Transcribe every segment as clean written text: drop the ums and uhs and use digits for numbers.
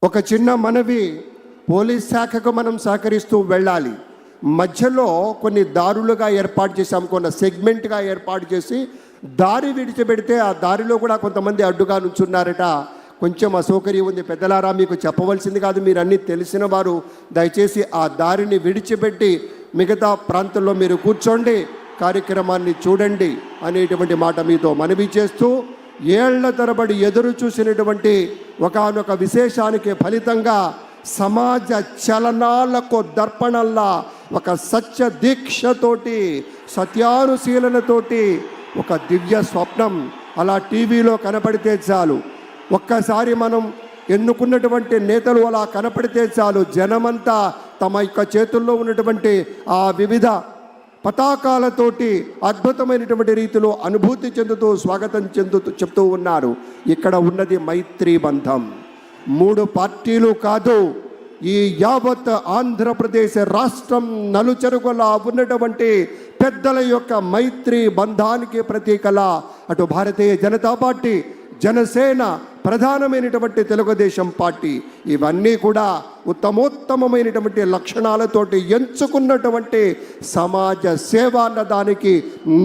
ఒక చిన్న మనవి, పోలీస్ శాఖకు మనం సహకరిస్తూ వెళ్ళాలి. మధ్యలో కొన్ని దారులుగా ఏర్పాటు చేసాం, కొన్ని సెగ్మెంట్గా ఏర్పాటు చేసి దారి విడిచిపెడితే ఆ దారిలో కూడా కొంతమంది అడ్డుగా నుంచున్నారట. కొంచెం అసౌకర్యం ఉంది. పెద్దలారా, మీకు చెప్పవలసింది కాదు, మీరు అన్నీ తెలిసిన వారు. దయచేసి ఆ దారిని విడిచిపెట్టి మిగతా ప్రాంతంలో మీరు కూర్చోండి, కార్యక్రమాన్ని చూడండి అనేటువంటి మాట మీతో మనవి చేస్తూ, ఏళ్ల తరబడి ఎదురు చూసినటువంటి ఒకానొక విశేషానికి ఫలితంగా సమాజ చలనాలకు దర్పణల్లా ఒక సత్య దీక్షతోటి, సత్యానుశీలనతోటి ఒక దివ్య స్వప్నం అలా టీవీలో కనపడితే చాలు, ఒక్కసారి మనం ఎన్నుకున్నటువంటి నేతలు అలా కనపడితే చాలు, జనమంతా తమ యొక్క చేతుల్లో ఉన్నటువంటి ఆ వివిధ పతాకాలతోటి అద్భుతమైనటువంటి రీతిలో అనుభూతి చెందుతూ స్వాగతం చెప్తూ ఉన్నారు. ఇక్కడ ఉన్నది మైత్రీ బంధం. 3 పార్టీలు కాదు, ఈ యావత్ ఆంధ్రప్రదేశ్ రాష్ట్రం నలుచెరుగులా ఉన్నటువంటి పెద్దల యొక్క మైత్రీ బంధానికి ప్రతీకలా అటు భారతీయ జనతా పార్టీ, జనసేన, ప్రధానమైనటువంటి తెలుగుదేశం పార్టీ ఇవన్నీ కూడా ఉత్తమోత్తమమైనటువంటి లక్షణాలతోటి ఎంచుకున్నటువంటి సమాజ సేవ అన్న దానికి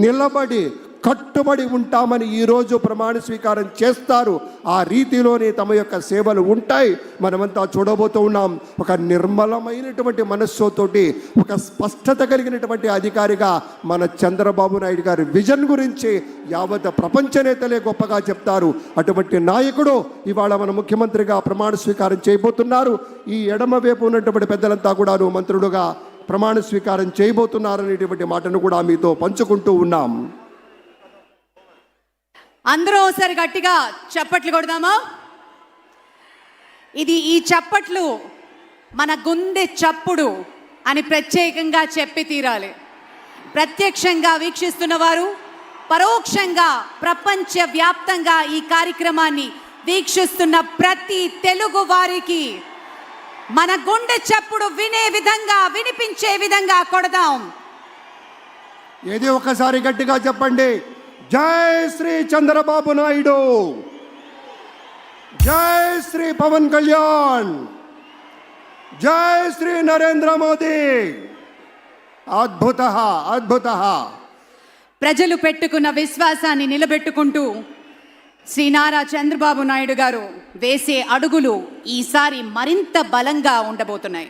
నిలబడి కట్టుబడి ఉంటామని ఈరోజు ప్రమాణ స్వీకారం చేస్తారు. ఆ రీతిలోనే తమ యొక్క సేవలు ఉంటాయి. మనమంతా చూడబోతూ ఉన్నాం. ఒక నిర్మలమైనటువంటి మనస్సుతోటి, ఒక స్పష్టత కలిగినటువంటి అధికారిగా మన చంద్రబాబు నాయుడు గారి విజన్ గురించి యావత్ ప్రపంచ నేతలే గొప్పగా చెప్తారు. అటువంటి నాయకుడు ఇవాళ మన ముఖ్యమంత్రిగా ప్రమాణ స్వీకారం చేయబోతున్నారు. ఈ ఎడమ వైపు ఉన్నటువంటి పెద్దలంతా కూడాను మంత్రులుగా ప్రమాణ స్వీకారం చేయబోతున్నారనేటువంటి మాటను కూడా మీతో పంచుకుంటూ ఉన్నాం. అందరూ ఒకసారి గట్టిగా చప్పట్లు కొడదామా? ఈ చప్పట్లు మన గుండె చప్పుడు అని ప్రత్యేకంగా చెప్పి తీరాలి. ప్రత్యక్షంగా వీక్షిస్తున్న వారు, పరోక్షంగా ప్రపంచ వ్యాప్తంగా ఈ కార్యక్రమాన్ని వీక్షిస్తున్న ప్రతి తెలుగు వారికి మన గుండె చప్పుడు వినే విధంగా, వినిపించే విధంగా కొడదాం. ఏది ఒకసారి గట్టిగా చెప్పండి. జై శ్రీ చంద్రబాబు నాయుడు, జై శ్రీ పవన్ కళ్యాణ్, జై శ్రీ నరేంద్ర మోదీ. అద్భుత అద్భుత. ప్రజలు పెట్టుకున్న విశ్వాసాన్ని నిలబెట్టుకుంటూ శ్రీ నారా చంద్రబాబు నాయుడు గారు వేసే అడుగులు ఈసారి మరింత బలంగా ఉండబోతున్నాయి.